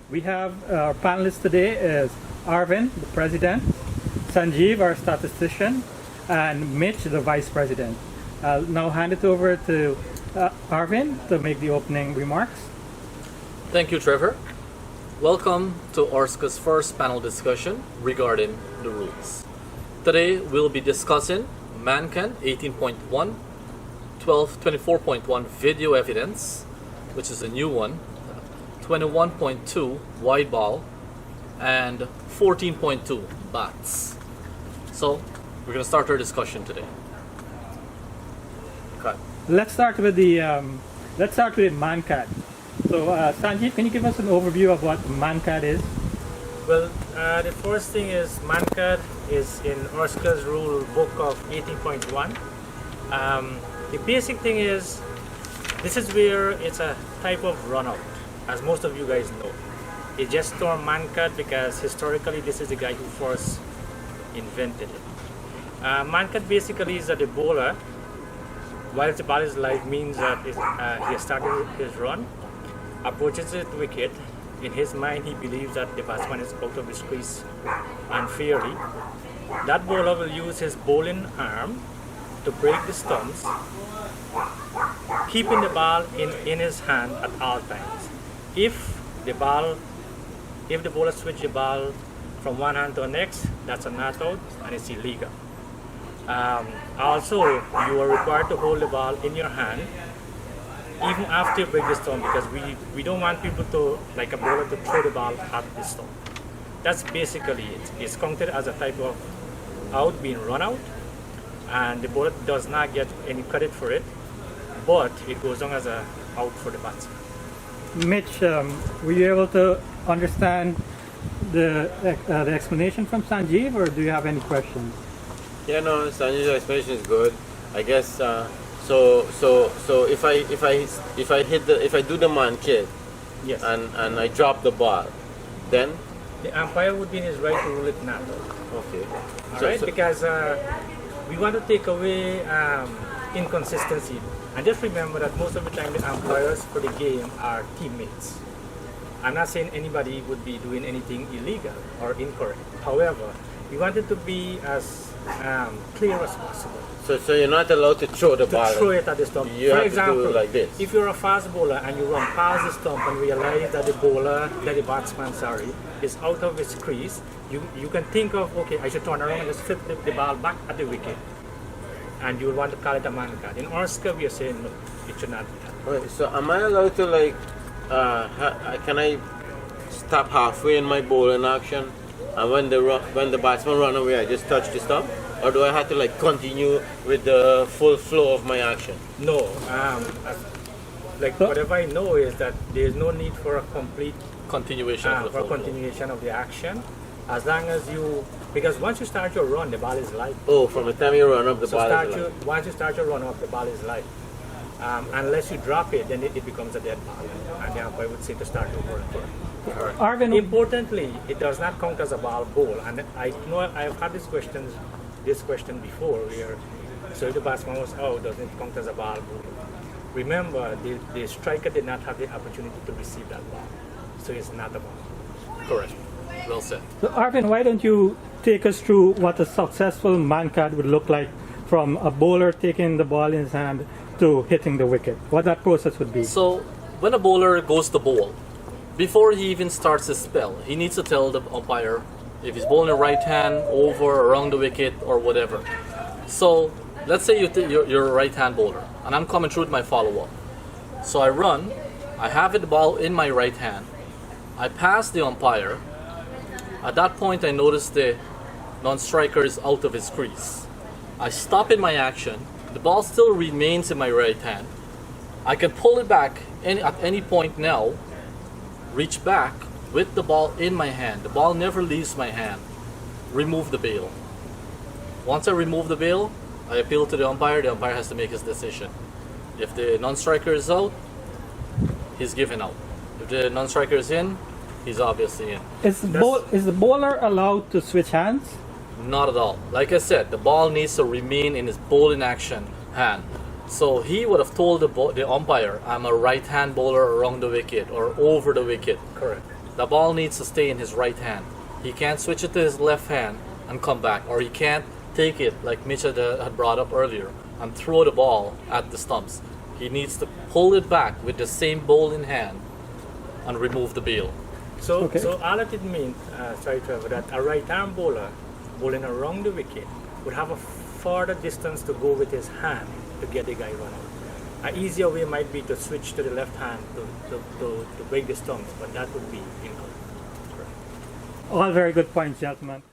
We have our panelists today is Arvind, the president, Sanjeev, our statistician, and Mitch, the vice president. I'll now hand it over to Arvind to make the opening remarks. Thank you, Trevor. Welcome to ORSCA's first panel discussion regarding the rules. Today we'll be discussing MANKAD 18.1, 24.1 video evidence, which is a new one, 21.2 wide ball, and 14.2 bats. So we're going to start our discussion today. Okay. Let's start with MANKAD. So Sanjeev, can you give us an overview of what MANKAD is? Well, the first thing is MANKAD is in ORSCA's rule book of 18.1. The basic thing is, this is where it's a type of runout, as most of you guys know. It just termed MANKAD because historically this is the guy who first invented it. MANKAD basically is that the bowler, while the ball is live, means that he has started his run, approaches the wicket. In his mind, he believes that the batsman is out of his crease unfairly. That bowler will use his bowling arm to break the stumps, keeping the ball in his hand at all times. If the bowler switches the ball from one hand to the next, that's a not out and it's illegal. Also, you are required to hold the ball in your hand even after you break the stump, because we don't want people to, like a bowler, to throw the ball at the stump. That's basically it. It's counted as a type of out, being run out, and the bowler does not get any credit for it, but it goes on as a out for the batsman. Mitch, were you able to understand the explanation from Sanjeev, or do you have any questions? Yeah, no, Sanjay's explanation is good. I guess so if I do the MANKAD, Yes. and I drop the ball, then The umpire would be in his right to rule it not out. okay. All right, because we want to take away inconsistency. And just remember that most of the time the umpires for the game are teammates. I'm not saying anybody would be doing anything illegal or incorrect. However, we want it to be as clear as possible. So you're not allowed to throw the ball. Throw it at the stump. You For have example, to do it like this. if you're a fast bowler and you run past the stump and realize that the batsman, is out of his crease, you can think of, okay, I should turn around and just flip the ball back at the wicket. And you will want to call it a MANKAD. In ORSCA, we are saying no, it should not be that. Right, so am I allowed to can I stop halfway in my bowling action, and when the batsman run away, I just touch the stump, or do I have to continue with the full flow of my action? No, whatever I know is that there is no need for a complete Continuation of the flow. continuation of the action, as long as because once you start your run, the ball is live. Oh, from the time you run up, the ball is live. Once you start your run up, the ball is live. Unless you drop it, then it becomes a dead ball, and the umpire would say to start over again. Arvind, Importantly, it does not count as a ball bowl, and I know I've had this question before, where so if the batsman was out, doesn't it count as a ball bowl? Remember, the striker did not have the opportunity to receive that ball, so it's not a ball. Correct. Well said. So Arvind, why don't you take us through what a successful MANKAD would look like, from a bowler taking the ball in his hand to hitting the wicket, what that process would be? So when a bowler goes to bowl, before he even starts his spell, he needs to tell the umpire if he's bowling a right hand, over, around the wicket, or whatever. So let's say you're a right hand bowler, and I'm coming through with my follow-up. So I run, I have the ball in my right hand, I pass the umpire. At that point, I notice the non-striker is out of his crease. I stop in my action, the ball still remains in my right hand. I can pull it back at any point now, reach back with the ball in my hand. The ball never leaves my hand. Remove the bail. Once I remove the bail, I appeal to the umpire has to make his decision. If the non-striker is out, he's given out. If the non-striker is in, he's obviously in. Is the bowler allowed to switch hands? Not at all. Like I said, the ball needs to remain in his bowling action hand. So he would have told the umpire, I'm a right-hand bowler around the wicket or over the wicket. Correct. the ball needs to stay in his right hand. He can't switch it to his left hand and come back, or he can't take it like Mitch had brought up earlier and throw the ball at the stumps. He needs to pull it back with the same ball in hand and remove the bail. So, Okay. so all that it means, sorry Trevor, that a right-arm bowler bowling around the wicket would have a further distance to go with his hand to get the guy run out. An easier way might be to switch to the left hand to break the stumps, but that would be incorrect. All very good points, gentlemen.